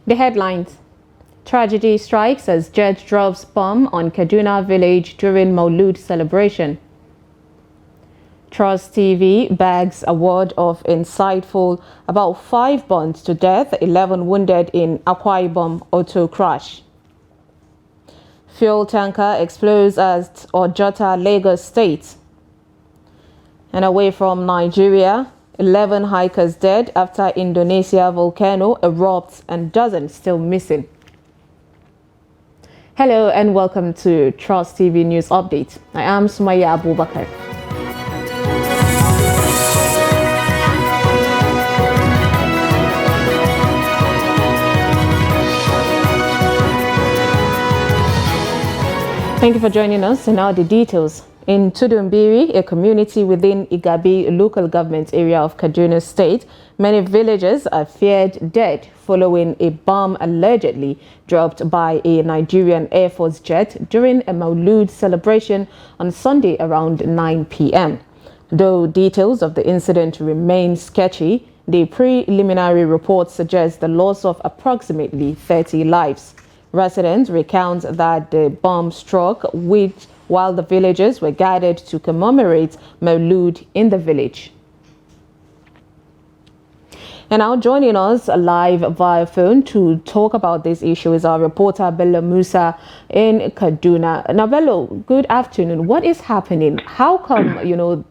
The headlines. Tragedy strikes as jet drops bomb on Kaduna village during Maulud celebration. Trust TV bags award of insightful about 5 burned to death, 11 wounded in Akwa Ibom auto crash. Fuel tanker explodes at Ojota, Lagos State. And away from Nigeria, 11 hikers dead after Indonesia volcano erupts and dozens still missing. Hello and welcome to Trust TV News Update. I am Sumaya Abubakar. Thank you for joining us, and now the details. In Tudumbiri, a community within Igabi local government area of Kaduna State, many villagers are feared dead following a bomb allegedly dropped by a Nigerian Air Force jet during a Maulud celebration on Sunday around 9 p.m. Though details of the incident remain sketchy, the preliminary report suggests the loss of approximately 30 lives. Residents recount that the bomb struck while the villagers were gathered to commemorate Maulud in the village. And now joining us live via phone to talk about this issue is our reporter Bello Musa in Kaduna. Now, Bello, good afternoon. What is happening? How come,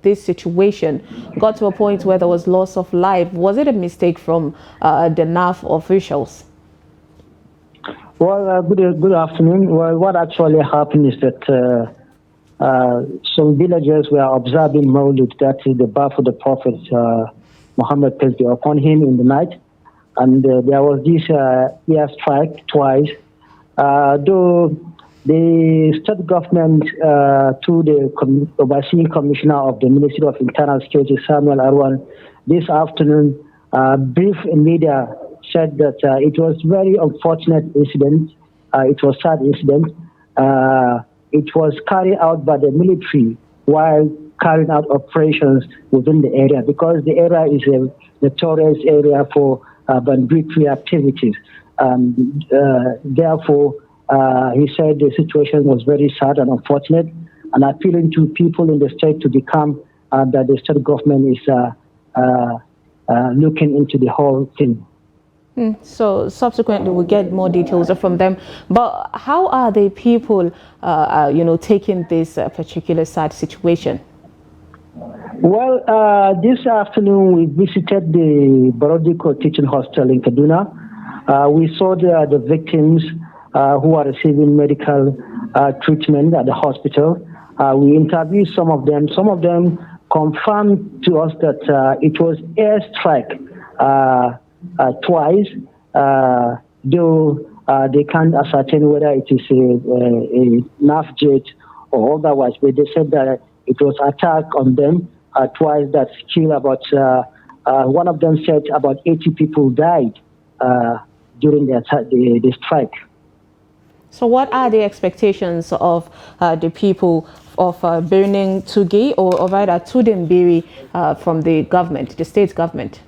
this situation got to a point where there was loss of life? Was it a mistake from the NAF officials? Well, good afternoon. Well, what actually happened is that some villagers were observing Maulud, that is the birth of the Prophet Muhammad, peace be upon him, in the night. And there was this airstrike twice. Though the state government, through the overseeing commissioner of the Ministry of Internal Security, Samuel Arwan, this afternoon briefed in media, said that it was very unfortunate incident. It was sad incident. It was carried out by the military while carrying out operations within the area, because the area is a notorious area for banditry activities. Therefore, he said the situation was very sad and unfortunate, and appealing to people in the state to become that the state government is looking into the whole thing. So subsequently we'll get more details from them. But how are the people, taking this particular sad situation? Well, this afternoon we visited the Borodiko Teaching Hostel in Kaduna. We saw the victims who are receiving medical treatment at the hospital. We interviewed some of them. Some of them confirmed to us that it was airstrike twice, though they can't ascertain whether it is a NAF jet or otherwise, but they said that it was attack on them twice that killed about, one of them said about 80 people died during the strike. So what are the expectations of the people of Birnin Tugi or rather Tudumbiri from the government, the state government?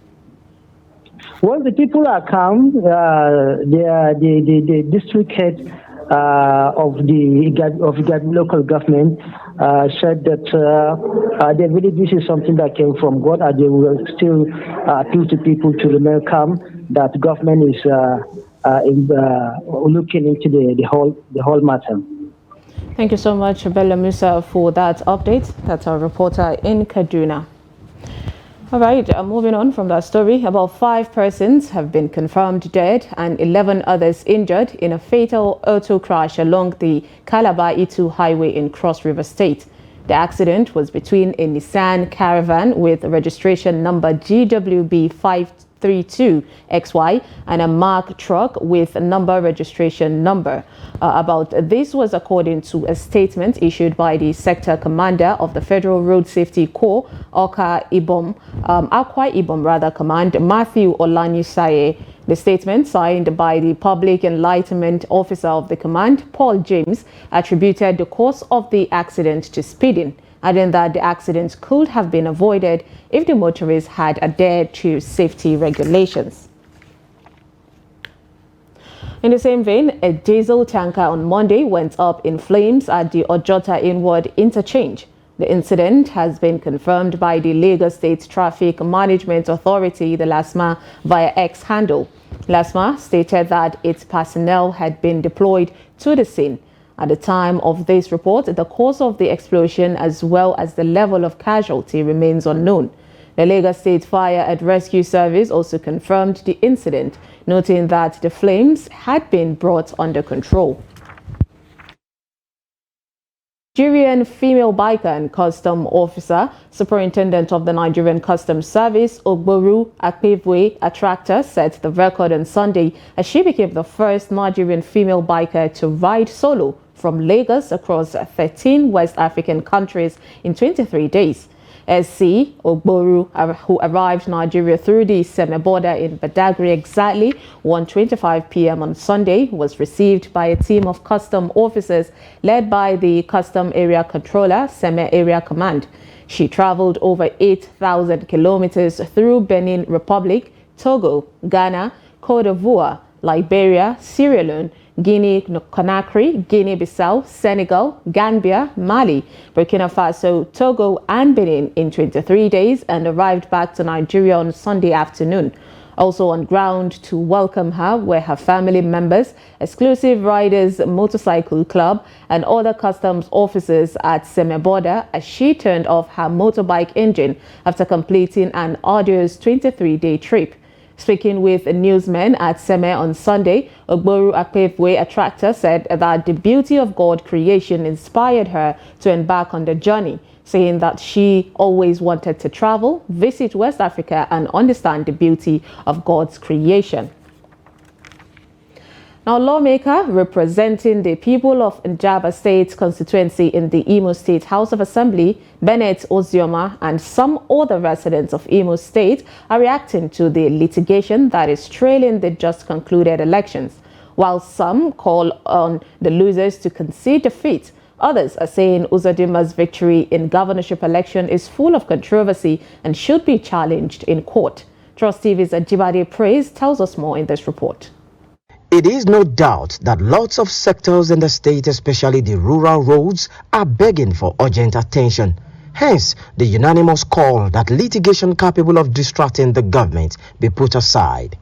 Well, the people are calm. The district head of the local government said that they believe this is something that came from God, and they will still appeal to people to remain calm, that government is looking into the whole matter. Thank you so much, Bello Musa, for that update. That's our reporter in Kaduna. All right, moving on from that story, about 5 persons have been confirmed dead and 11 others injured in a fatal auto crash along the Calabar-Itu Highway in Cross River State. The accident was between a Nissan Caravan with registration number GWB 532XY and a Mark truck with number registration number. This was according to a statement issued by the sector commander of the Federal Road Safety Corps, Akwa Ibom Command, Matthew Olanisaye. The statement, signed by the Public Enlightenment Officer of the command, Paul James, attributed the cause of the accident to speeding, adding that the accident could have been avoided if the motorists had adhered to safety regulations. In the same vein, a diesel tanker on Monday went up in flames at the Ojota Inward interchange. The incident has been confirmed by the Lagos State Traffic Management Authority, the LASMA, via X handle. LASMA stated that its personnel had been deployed to the scene. At the time of this report, the cause of the explosion as well as the level of casualty remains unknown. The Lagos State Fire and Rescue Service also confirmed the incident, noting that the flames had been brought under control. Nigerian female biker and custom officer, superintendent of the Nigerian Customs Service, Ogboru Akpevwe Attractor, set the record on Sunday as she became the first Nigerian female biker to ride solo from Lagos across 13 West African countries in 23 days. SC Ogboru, who arrived Nigeria through the semi-border in Badagry exactly 1:25 p.m. on Sunday, was received by a team of custom officers led by the Custom Area Controller, Semi-Area Command. She traveled over 8,000 kilometers through Benin Republic, Togo, Ghana, Cote d'Ivoire, Liberia, Sierra Leone, Guinea-Conakry, Guinea-Bissau, Senegal, Gambia, Mali, Burkina Faso, Togo, and Benin in 23 days and arrived back to Nigeria on Sunday afternoon. Also on ground to welcome her were her family members, Exclusive Riders Motorcycle Club, and other customs officers at Semi-Border as she turned off her motorbike engine after completing an arduous 23-day trip. Speaking with newsmen at Seme on Sunday, Ogboru Akpevwe Attractor said that the beauty of God's creation inspired her to embark on the journey, saying that she always wanted to travel, visit West Africa, and understand the beauty of God's creation. Now, lawmaker representing the people of Njaba State constituency in the Imo State House of Assembly, Bennett Ozioma, and some other residents of Imo State are reacting to the litigation that is trailing the just concluded elections. While some call on the losers to concede defeat, others are saying Uzodima's victory in governorship election is full of controversy and should be challenged in court. Trust TV's Ajibade Praise tells us more in this report. It is no doubt that lots of sectors in the state, especially the rural roads, are begging for urgent attention. Hence, the unanimous call that litigation capable of distracting the government be put aside.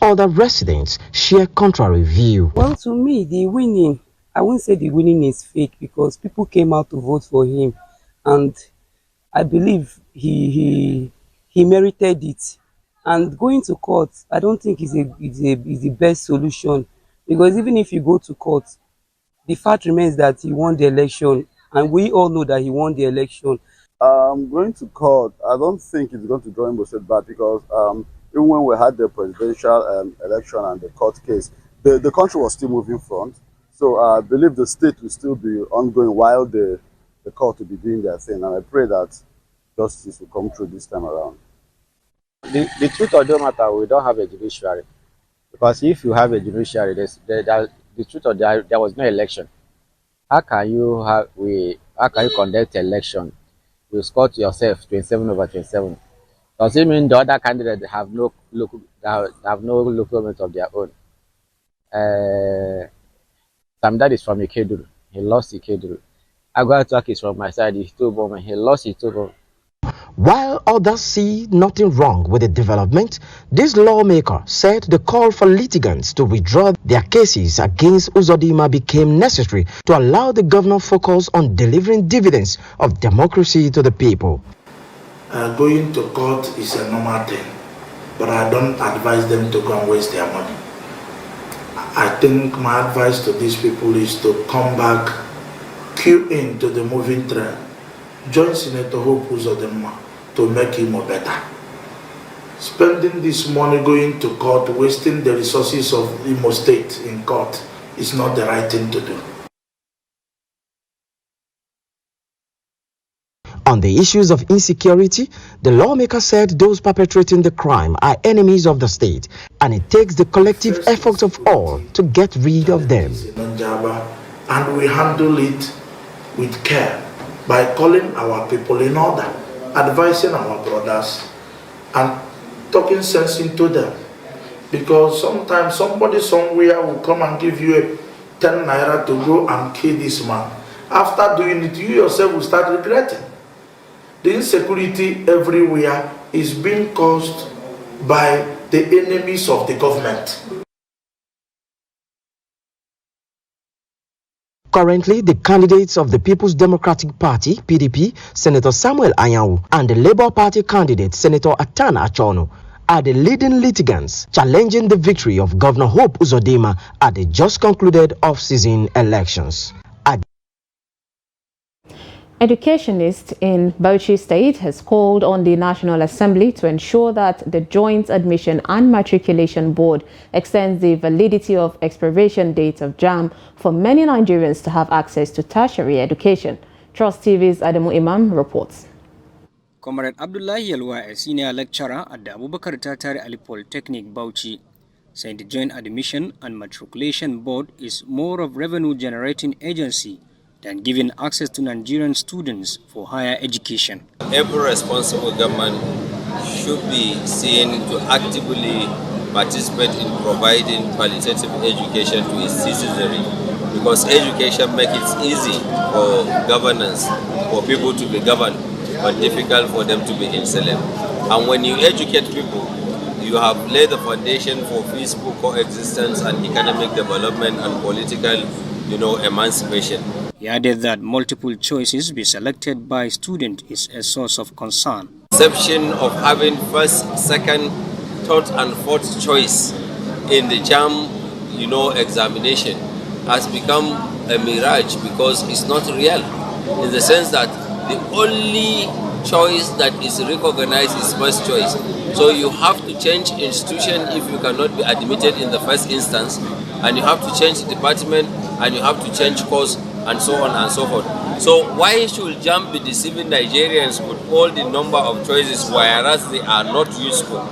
Other residents share contrary view. Well, to me, I wouldn't say the winning is fake because people came out to vote for him, and I believe he merited it. And going to court, I don't think is the best solution, because even if you go to court, the fact remains that he won the election, and we all know that he won the election. Going to court, I don't think it's going to draw him back, because even when we had the presidential election and the court case, the country was still moving front. So I believe the state will still be ongoing while the court will be doing their thing, and I pray that justice will come through this time around. The truth of the matter, we don't have a judiciary, because if you have a judiciary, the truth of there was no election. How can you conduct election? You score to yourself 27/27. Does it mean the other candidates have no local government of their own? Some dad is from Ikeduru. He lost Ikeduru. Agwatak is from my side. He's Toboma. He lost Toboma. While others see nothing wrong with the development, this lawmaker said the call for litigants to withdraw their cases against Uzodima became necessary to allow the governor focus on delivering dividends of democracy to the people. Going to court is a normal thing, but I don't advise them to go and waste their money. I think my advice to these people is to come back, queue into the moving train, join Senator Hope Uzodima to make him better. Spending this money going to court, wasting the resources of Imo State in court is not the right thing to do. On the issues of insecurity, the lawmaker said those perpetrating the crime are enemies of the state, and it takes the collective efforts of all to get rid of them. And we handle it with care by calling our people in order, advising our brothers, and talking sense into them. Because sometimes somebody somewhere will come and give you a 10 naira to go and kill this man. After doing it, you yourself will start regretting. The insecurity everywhere is being caused by the enemies of the government. Currently, the candidates of the People's Democratic Party, PDP, Senator Samuel Anyanwu, and the Labour Party candidate, Senator Atan Achono, are the leading litigants challenging the victory of Governor Hope Uzodinma at the just concluded off-season elections. Educationist in Bauchi State has called on the National Assembly to ensure that the Joint Admission and Matriculation Board extends the validity of expiration date of JAMB for many Nigerians to have access to tertiary education. Trust TV's Adamu Imam reports. Comrade Abdullahi Yalwa, a senior lecturer at the Abubakar Tatari Ali Polytechnic Bauchi, said the Joint Admission and Matriculation Board is more of revenue-generating agency than giving access to Nigerian students for higher education. Every responsible government should be seen to actively participate in providing qualitative education to its citizenry, because education makes it easy for governance, for people to be governed, but difficult for them to be enslaved. And when you educate people, you have laid the foundation for peaceful coexistence and economic development and political, emancipation. He added that multiple choices be selected by students is a source of concern. Exception of having first, second, third and fourth choice in the JAMB, examination has become a mirage because it's not real, in the sense that the only choice that is recognized is first choice. So you have to change institution if you cannot be admitted in the first instance, and you have to change department, and you have to change course, and so on and so forth. So why should JAMB be deceiving Nigerians with all the number of choices, whereas they are not useful?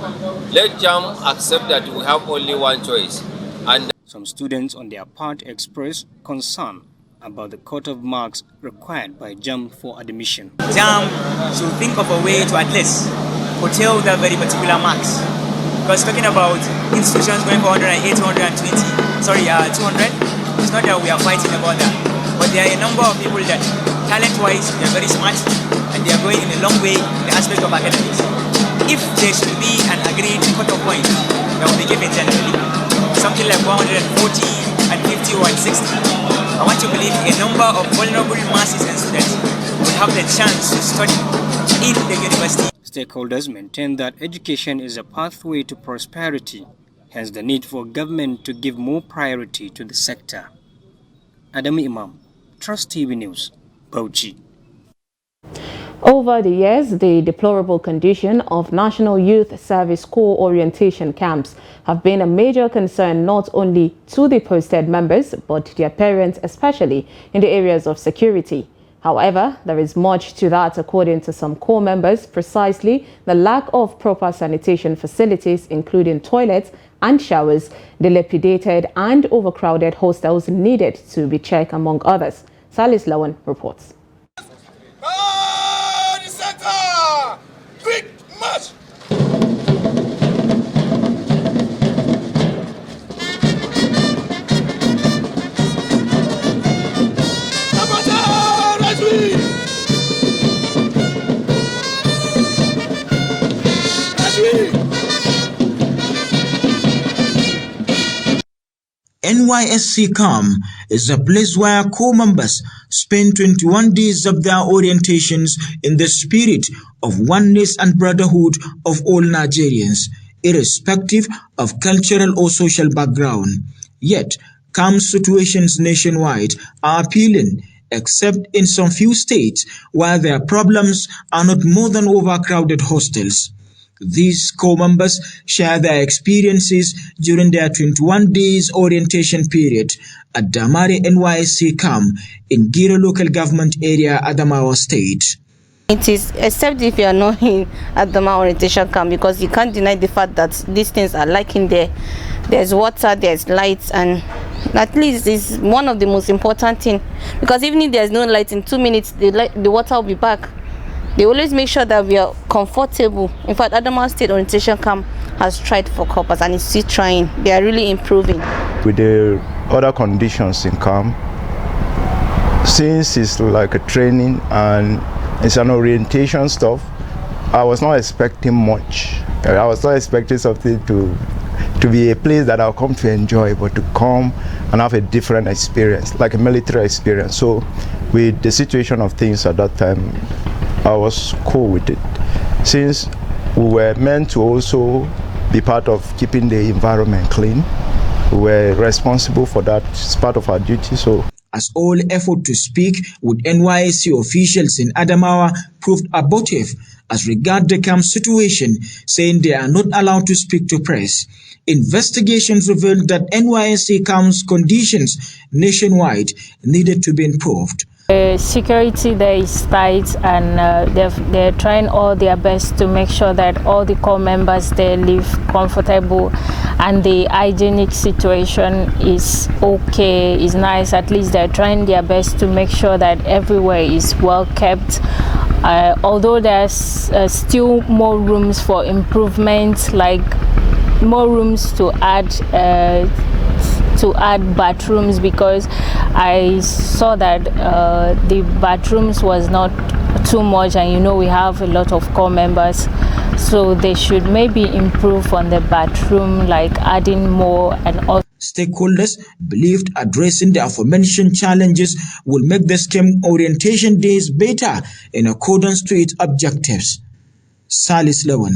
Let JAMB accept that we have only one choice. And some students on their part expressed concern about the cut of marks required by JAMB for admission. JAMB should think of a way to at least curtail the very particular marks. Because talking about institutions going for 200, it's not that we are fighting about that. But there are a number of people that, talent-wise, they are very smart and they are going in a long way in the aspect of academics. If there should be an agreed cut-off point that will be given generally, something like 140 and 50 or 60, I want to believe a number of vulnerable masses and students will have the chance to study in the university. Stakeholders maintain that education is a pathway to prosperity, hence the need for government to give more priority to the sector. Adamu Imam, Trust TV News, Bauchi. Over the years, the deplorable condition of National Youth Service Corps orientation camps have been a major concern not only to the posted members, but their parents, especially in the areas of security. However, there is much to that according to some corps members, precisely the lack of proper sanitation facilities, including toilets and showers, dilapidated and overcrowded hostels needed to be checked, among others. Salis Lawan reports. Quick march! NYSC Camp is a place where corps members spend 21 days of their orientations in the spirit of oneness and brotherhood of all Nigerians, irrespective of cultural or social background. Yet, camp situations nationwide are appealing, except in some few states where their problems are not more than overcrowded hostels. These corps members share their experiences during their 21 days orientation period at Damari NYSC camp in Giro local government area, Adamawa State. It is, except if you are not in Adamawa orientation camp, because you can't deny the fact that these things are lacking there. There's water, there's lights, and at least it's one of the most important things, because even if there's no light, in 2 minutes the water will be back. They always make sure that we are comfortable. In fact, Adamawa State orientation camp has tried for corpers and is still trying. They are really improving. With the other conditions in camp, since it's like a training and it's an orientation stuff, I was not expecting much. I was not expecting something to be a place that I'll come to enjoy, but to come and have a different experience, like a military experience. So with the situation of things at that time, I was cool with it. Since we were meant to also be part of keeping the environment clean, we were responsible for that. It's part of our duty. So as all effort to speak with NYSC officials in Adamawa proved abortive as regard the camp situation, saying they are not allowed to speak to press. Investigations revealed that NYSC camp's conditions nationwide needed to be improved. Security there is tight, and they're trying all their best to make sure that all the corps members there live comfortable, and the hygienic situation is okay, is nice. At least they're trying their best to make sure that everywhere is well kept. Although there's still more rooms for improvement, like more rooms to add bathrooms, because I saw that the bathrooms was not too much, and we have a lot of corps members, so they should maybe improve on the bathroom, like adding more. And also stakeholders believed addressing the aforementioned challenges will make the scheme orientation days better in accordance to its objectives. Salis Lewan,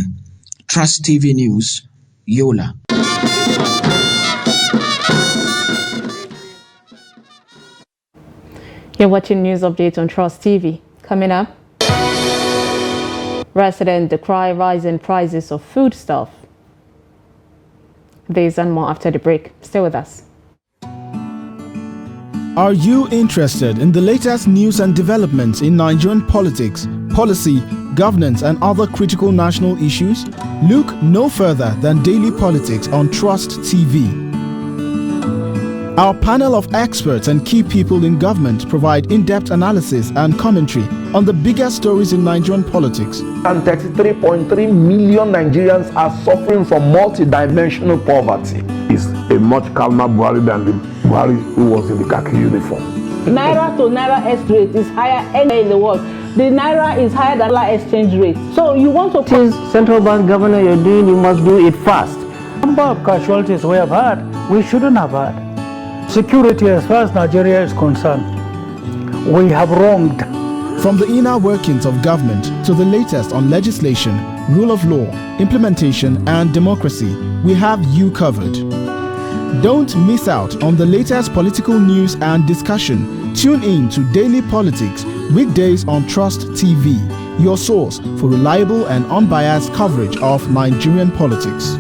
Trust TV News, Yola. You're watching News Update on Trust TV. Coming up, residents decry rising prices of foodstuff. This and more after the break. Stay with us. Are you interested in the latest news and developments in Nigerian politics, policy, governance, and other critical national issues? Look no further than Daily Politics on Trust TV. Our panel of experts and key people in government provide in-depth analysis and commentary on the biggest stories in Nigerian politics. And 33.3 million Nigerians are suffering from multidimensional poverty. It's a much calmer Buhari than the Buhari who was in the khaki uniform. Naira to Naira X rate is higher anywhere in the world. The Naira is higher than the exchange rate. So you want to... Since central bank governor you're doing, you must do it fast. The number of casualties we have had, we shouldn't have had. Security, as far as Nigeria is concerned, we have wronged. From the inner workings of government to the latest on legislation, rule of law, implementation, and democracy, we have you covered. Don't miss out on the latest political news and discussion. Tune in to Daily Politics, weekdays on Trust TV, your source for reliable and unbiased coverage of Nigerian politics.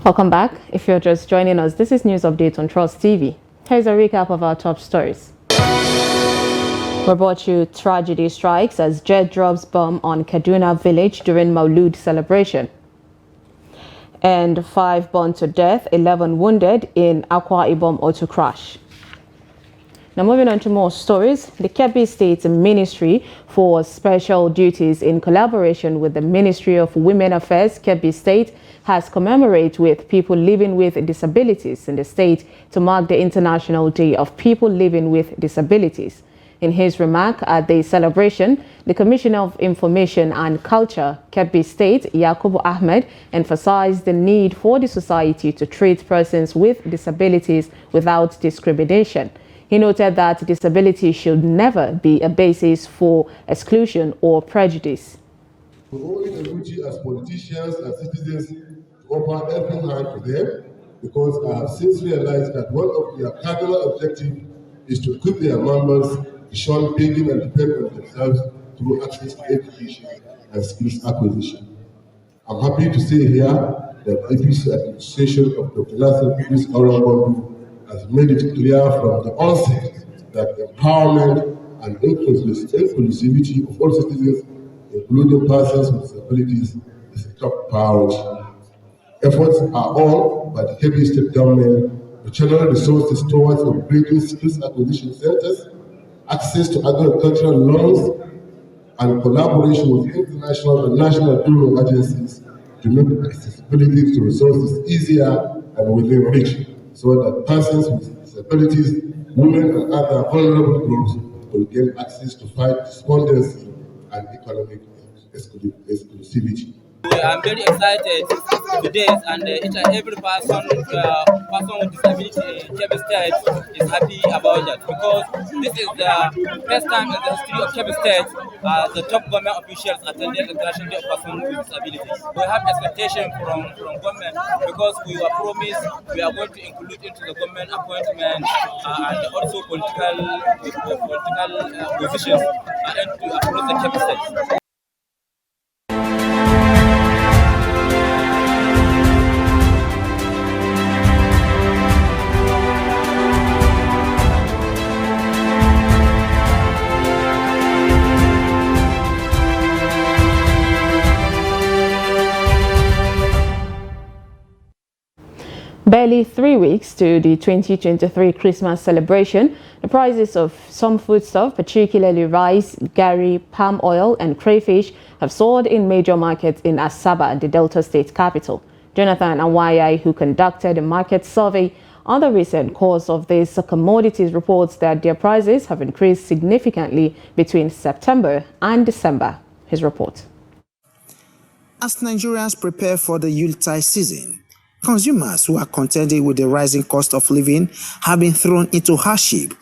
Welcome back. If you're just joining us, this is News Update on Trust TV. Here's a recap of our top stories. We brought you tragedy strikes as jet drops bomb on Kaduna village during Maulud celebration. And 5 burned to death, 11 wounded in Akwa Ibom auto crash. Now moving on to more stories, the Kebbi State Ministry for Special Duties in collaboration with the Ministry of Women Affairs, Kebbi State, has commemorated with people living with disabilities in the state to mark the International Day of People Living with Disabilities. In his remark at the celebration, the Commissioner of Information and Culture, Kebbi State, Yakubu Ahmed, emphasized the need for the society to treat persons with disabilities without discrimination. He noted that disability should never be a basis for exclusion or prejudice. We owe it a duty as politicians and citizens to offer helping hand to them, because I have since realized that one of their cardinal objectives is to equip their members to shun begging and depend on themselves through access to education and skills acquisition. I'm happy to say here that APC administration of Dr. Nasser Idris Orambodu has made it clear from the onset that empowerment and inclusivity of all citizens, including persons with disabilities, is a top priority. Efforts are on by the Kebbi State government to channel resources towards upgrading skills acquisition centers, access to agricultural loans, and collaboration with international and national donor agencies to make accessibility to resources easier and within reach, so that persons with disabilities, women, and other vulnerable groups will gain access to fight despondency and economic exclusivity. I'm very excited today, and each and every person with disability in Kebbi State is happy about that, because this is the first time in the history of Kebbi State the top government officials attended the International Day of Persons with Disabilities. We have expectation from government, because we were promised we are going to include into the government appointment and also political positions across the Kebbi State. Barely 3 weeks to the 2023 Christmas celebration, the prices of some foodstuff, particularly rice, gari, palm oil and crayfish, have soared in major markets in Asaba, the Delta State capital. Jonathan Awayai, who conducted a market survey on the recent course of these commodities, reports that their prices have increased significantly between September and December. His report. As Nigerians prepare for the Yuletide season, consumers who are contending with the rising cost of living have been thrown into hardship,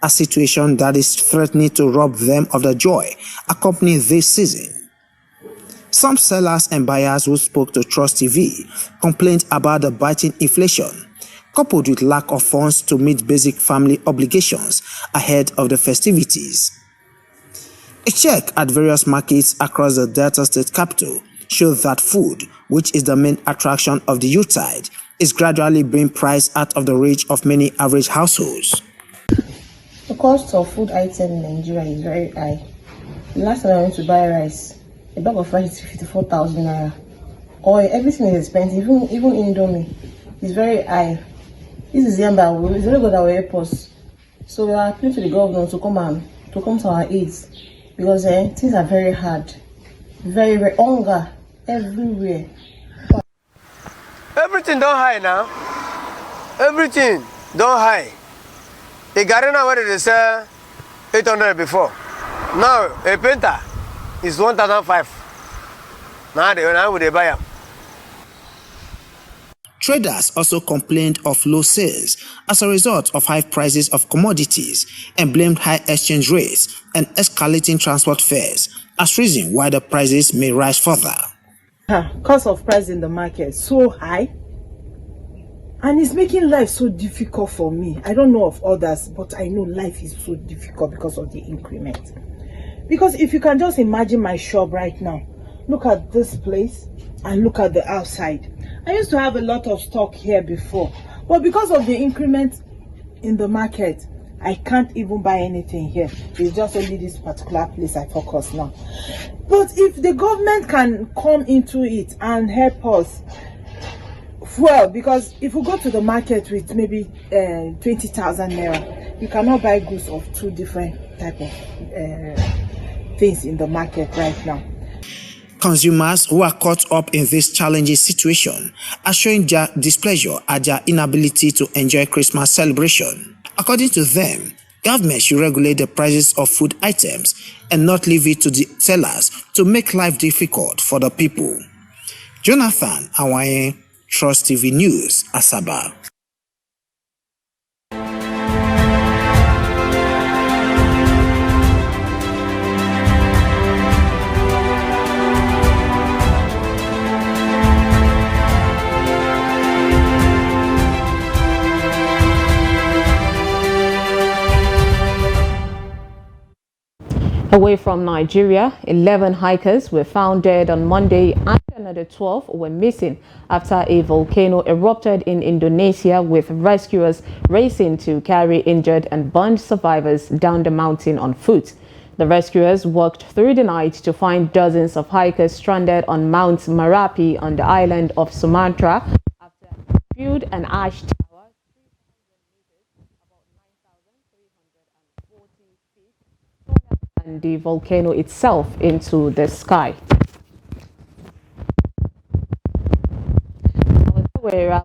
a situation that is threatening to rob them of the joy accompanying this season. Some sellers and buyers who spoke to Trust TV complained about the biting inflation, coupled with lack of funds to meet basic family obligations ahead of the festivities. A check at various markets across the Delta State capital showed that food, which is the main attraction of the Yuletide, is gradually being priced out of the reach of many average households. The cost of food items in Nigeria is very high. The last time I went to buy rice, a bag of rice is 54,000 naira. Oil, everything is expensive, even Indomie is very high. This is Yamba, it's very good that we help us. So we are appealing to the government to come to our aid, because things are very hard, very hunger everywhere. Everything don't high now. Everything don't high. A gardener where they sell 800 before. Now a painter is 1,500. Now they buy them. Traders also complained of low sales as a result of high prices of commodities and blamed high exchange rates and escalating transport fares as reason why the prices may rise further. Cost of price in the market so high, and it's making life so difficult for me. I don't know of others, but I know life is so difficult because of the increment. Because if you can just imagine my shop right now, look at this place and look at the outside. I used to have a lot of stock here before, but because of the increment in the market, I can't even buy anything here. It's just only this particular place I focus now. But if the government can come into it and help us, well, because if we go to the market with maybe 20,000 naira, you cannot buy goods of two different type of things in the market right now. Consumers who are caught up in this challenging situation are showing their displeasure at their inability to enjoy Christmas celebration. According to them, government should regulate the prices of food items and not leave it to the sellers to make life difficult for the people. Jonathan Awaye, Trust TV News, Asaba. Away from Nigeria, 11 hikers were found dead on Monday and another 12 were missing after a volcano erupted in Indonesia, with rescuers racing to carry injured and burned survivors down the mountain on foot. The rescuers worked through the night to find dozens of hikers stranded on Mount Merapi on the island of Sumatra after a spewed an ash tower and the volcano itself into the sky. Now, that way,